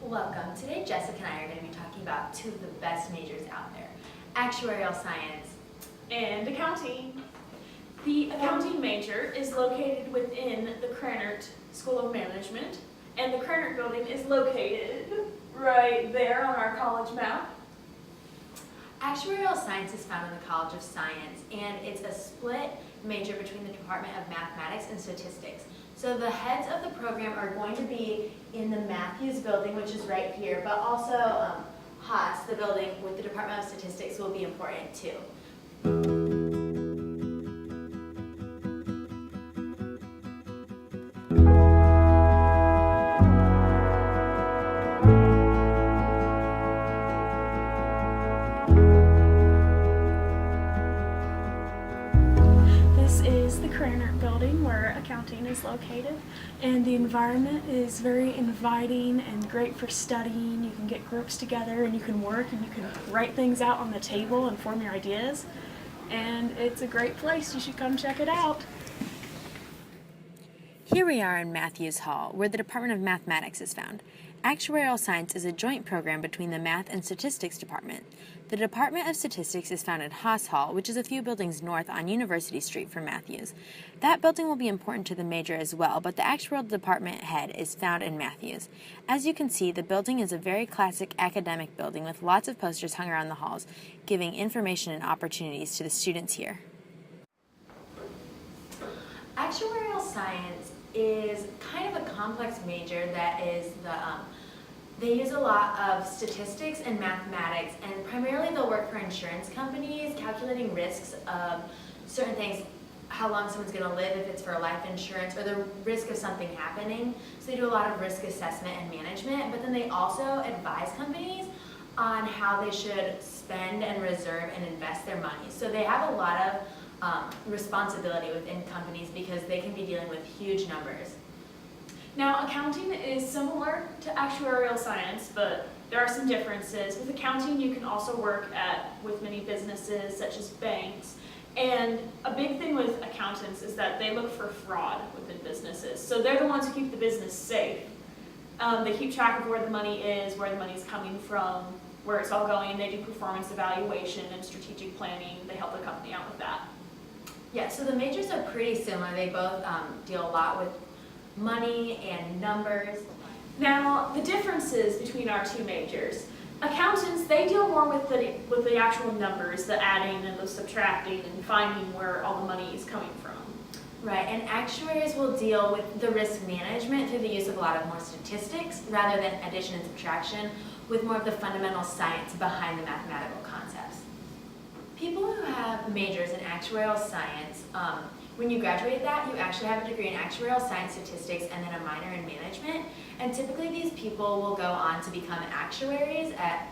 Welcome. Today Jessica and I are going to be talking about two of the best majors out there, actuarial science and accounting. The accounting major is located within the Krannert School of Management, and the Krannert building is located right there on our college map. Actuarial science is found in the College of Science, and it's a split major between the Department of Mathematics and Statistics. So the heads of the program are going to be in the Matthews building, which is right here, but also Haas, the building with the Department of Statistics, will be important too. This is the Krannert building where accounting is located, and the environment is very inviting and great for studying. You can get groups together and you can work and you can write things out on the table and form your ideas, and it's a great place. You should come check it out. Here we are in Matthews Hall, where the Department of Mathematics is found. Actuarial science is a joint program between the Math and Statistics Department. The Department of Statistics is found in Haas Hall, which is a few buildings north on University Street from Matthews. That building will be important to the major as well, but the actuarial department head is found in Matthews. As you can see, the building is a very classic academic building with lots of posters hung around the halls, giving information and opportunities to the students here. Actuarial science is kind of a complex major that is they use a lot of statistics and mathematics, and primarily they'll work for insurance companies, calculating risks of certain things, how long someone's going to live if it's for life insurance, or the risk of something happening. So they do a lot of risk assessment and management, but then they also advise companies on how they should spend and reserve and invest their money. So they have a lot of responsibility within companies because they can be dealing with huge numbers. Now, accounting is similar to actuarial science, but there are some differences. With accounting, you can also work with many businesses, such as banks. And a big thing with accountants is that they look for fraud within businesses. So they're the ones who keep the business safe. They keep track of where the money is, where the money is coming from, where it's all going. They do performance evaluation and strategic planning. They help the company out with that. Yeah, so the majors are pretty similar. They both deal a lot with money and numbers. Now, the differences between our two majors. Accountants, they deal more with the actual numbers, the adding and the subtracting and finding where all the money is coming from. Right, and actuaries will deal with the risk management through the use of a lot of more statistics rather than addition and subtraction, with more of the fundamental science behind the mathematical concepts. People who have majors in actuarial science, when you graduate that, you actually have a degree in actuarial science, statistics, and then a minor in management. And typically these people will go on to become actuaries at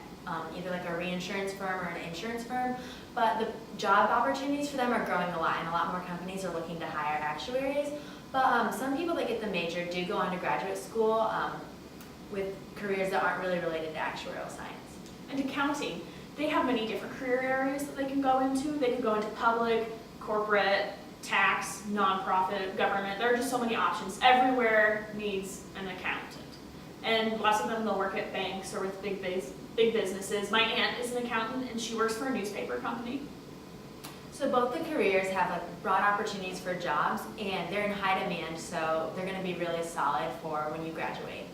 either like a reinsurance firm or an insurance firm. But the job opportunities for them are growing a lot, and a lot more companies are looking to hire actuaries. But some people that get the major do go on to graduate school with careers that aren't really related to actuarial science. And accounting, they have many different career areas that they can go into. They can go into public, corporate, tax, nonprofit, government. There are just so many options. Everywhere needs an accountant. And lots of them, they'll work at banks or with big businesses. My aunt is an accountant and she works for a newspaper company. So both the careers have like broad opportunities for jobs, and they're in high demand, so they're going to be really solid for when you graduate.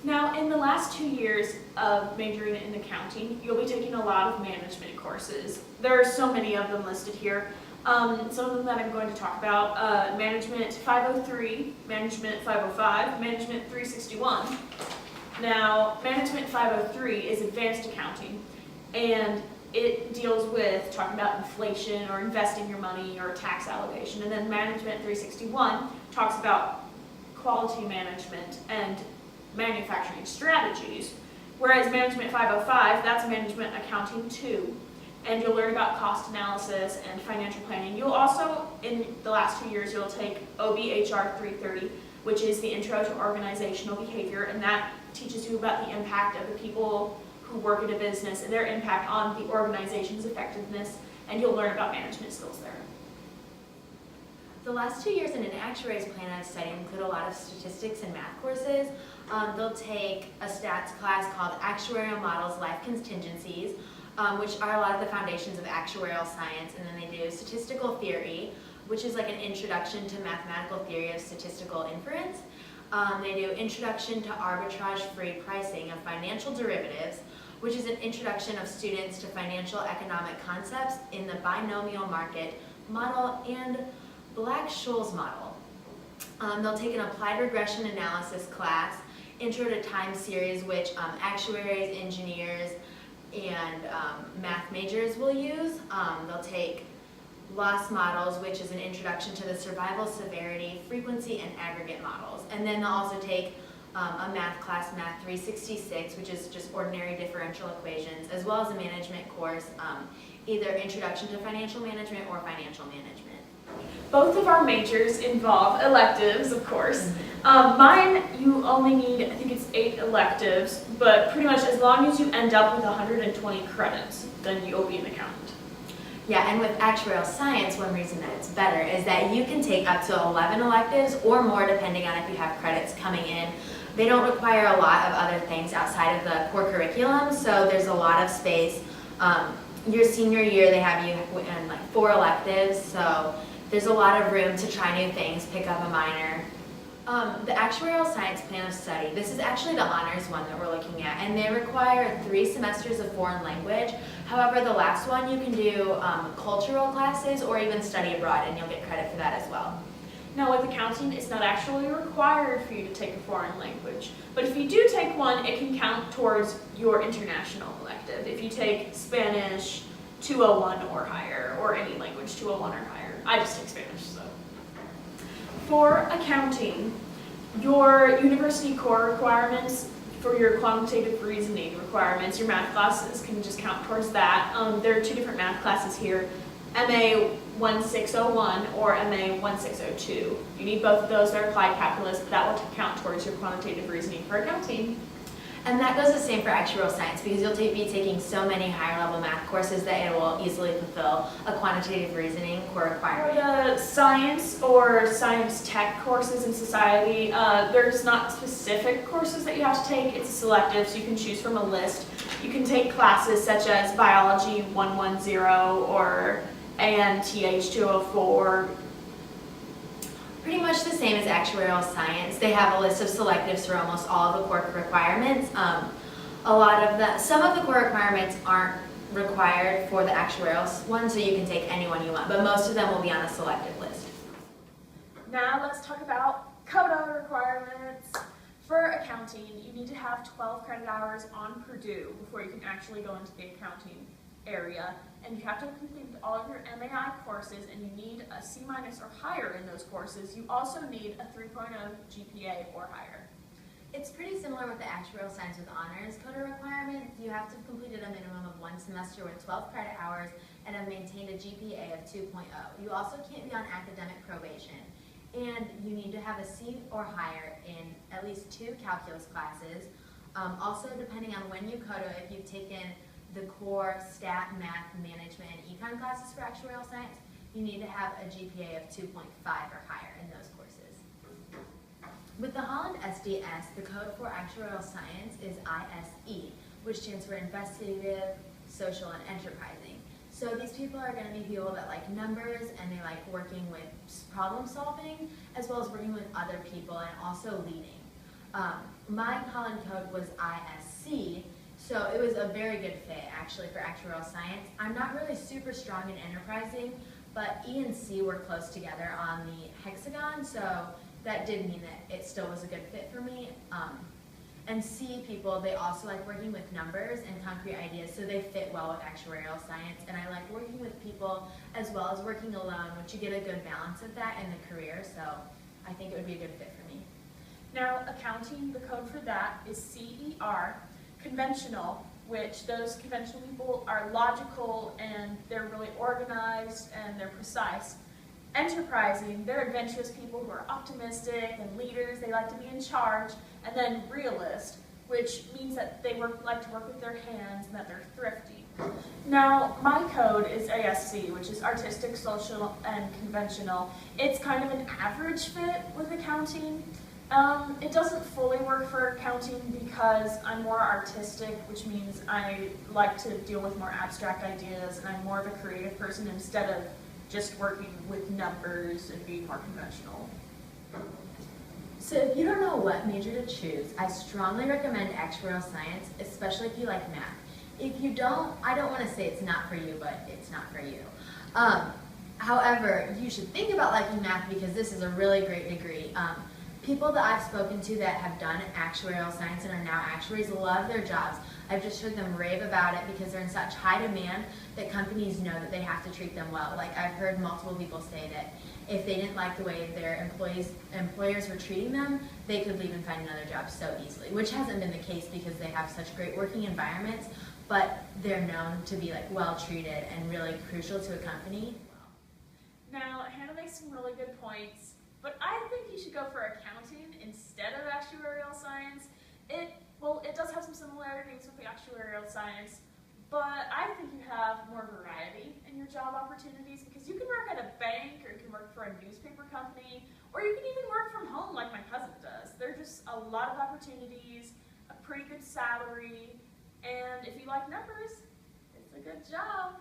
Now, in the last 2 years of majoring in accounting, you'll be taking a lot of management courses. There are so many of them listed here. Some of them that I'm going to talk about, Management 503, Management 505, Management 361. Now, Management 503 is advanced accounting, and it deals with talking about inflation or investing your money or tax allocation. And then Management 361 talks about quality management and manufacturing strategies. Whereas Management 505, that's Management Accounting 2. And you'll learn about cost analysis and financial planning. You'll also, in the last 2 years, you'll take OBHR 330, which is the Intro to Organizational Behavior, and that teaches you about the impact of the people who work in a business and their impact on the organization's effectiveness, and you'll learn about management skills there. The last 2 years in an actuary's plan of study include a lot of statistics and math courses. They'll take a stats class called Actuarial Models, Life Contingencies, which are a lot of the foundations of actuarial science, and then they do statistical theory, which is like an introduction to mathematical theory of statistical inference. They do introduction to arbitrage-free pricing of financial derivatives, which is an introduction of students to financial economic concepts in the binomial market model and Black-Scholes model. They'll take an applied regression analysis class, intro to time series, which actuaries, engineers, and math majors will use. They'll take loss models, which is an introduction to the survival, severity, frequency, and aggregate models. And then they'll also take a math class, Math 366, which is just ordinary differential equations, as well as a management course, either Introduction to Financial Management or Financial Management. Both of our majors involve electives, of course. Mine, you only need, I think it's 8 electives, but pretty much as long as you end up with 120 credits, then you'll be an accountant. Yeah, and with actuarial science, one reason that it's better is that you can take up to 11 electives or more depending on if you have credits coming in. They don't require a lot of other things outside of the core curriculum, so there's a lot of space. Your senior year, they have you in like 4 electives, so there's a lot of room to try new things, pick up a minor. The actuarial science plan of study, this is actually the honors one that we're looking at, and they require 3 semesters of foreign language. However, the last one you can do cultural classes or even study abroad, and you'll get credit for that as well. Now with accounting, it's not actually required for you to take a foreign language, but if you do take one, it can count towards your international elective. If you take Spanish 201 or higher, or any language 201 or higher. I just take Spanish, so. For accounting, your university core requirements for your quantitative reasoning requirements, your math classes can just count towards that. There are 2 different math classes here, MA 1601 or MA 1602. You need both of those. They're applied calculus, but that will count towards your quantitative reasoning for accounting. And that goes the same for actuarial science because you'll be taking so many higher level math courses that it will easily fulfill a quantitative reasoning core requirement. For the science or science tech courses in society, there's not specific courses that you have to take. It's selective, so you can choose from a list. You can take classes such as Biology 110 or ANTH 204. Pretty much the same as actuarial science. They have a list of selectives for almost all of the core requirements. Some of the core requirements aren't required for the actuarial one, so you can take any one you want, but most of them will be on a selective list. Now let's talk about CODA requirements. For accounting, you need to have 12 credit hours on Purdue before you can actually go into the accounting area, and you have to have completed all of your MAI courses, and you need a C- or higher in those courses. You also need a 3.0 GPA or higher. It's pretty similar with the actuarial science with honors CODA requirements. You have to have completed a minimum of 1 semester with 12 credit hours and have maintained a GPA of 2.0. You also can't be on academic probation, and you need to have a C or higher in at least 2 calculus classes. Also, depending on when you CODA, if you've taken the core stat, math, management, and econ classes for actuarial science, you need to have a GPA of 2.5 or higher in those courses. With the Holland SDS, the code for actuarial science is ISE, which stands for Investigative, Social, and Enterprising. So these people are going to be people that like numbers and they like working with problem solving, as well as working with other people and also leading. My Holland code was ISC, so it was a very good fit actually for actuarial science. I'm not really super strong in enterprising, but E and C were close together on the hexagon, so that did mean that it still was a good fit for me. And C people, they also like working with numbers and concrete ideas, so they fit well with actuarial science. And I like working with people as well as working alone, which you get a good balance of that in the career, so I think it would be a good fit for me. Now, accounting, the code for that is CER. Conventional, which those conventional people are logical and they're really organized and they're precise. Enterprising, they're adventurous people who are optimistic and leaders, they like to be in charge. And then realist, which means that they like to work with their hands and that they're thrifty. Now, my code is ASC, which is artistic, social, and conventional. It's kind of an average fit with accounting. It doesn't fully work for accounting because I'm more artistic, which means I like to deal with more abstract ideas, and I'm more of a creative person instead of just working with numbers and being more conventional. So if you don't know what major to choose, I strongly recommend actuarial science, especially if you like math. If you don't, I don't want to say it's not for you, but it's not for you. However, you should think about liking math because this is a really great degree. People that I've spoken to that have done actuarial science and are now actuaries love their jobs. I've just heard them rave about it because they're in such high demand that companies know that they have to treat them well. Like I've heard multiple people say that if they didn't like the way their employers were treating them, they could leave and find another job so easily, which hasn't been the case because they have such great working environments, but they're known to be like well treated and really crucial to a company. Now, Hannah makes some really good points, but I think you should go for accounting instead of actuarial science. It does have some similarities with the actuarial science, but I think you have more variety in your job opportunities because you can work at a bank, or you can work for a newspaper company, or you can even work from home like my cousin does. There are just a lot of opportunities, a pretty good salary, and if you like numbers, it's a good job.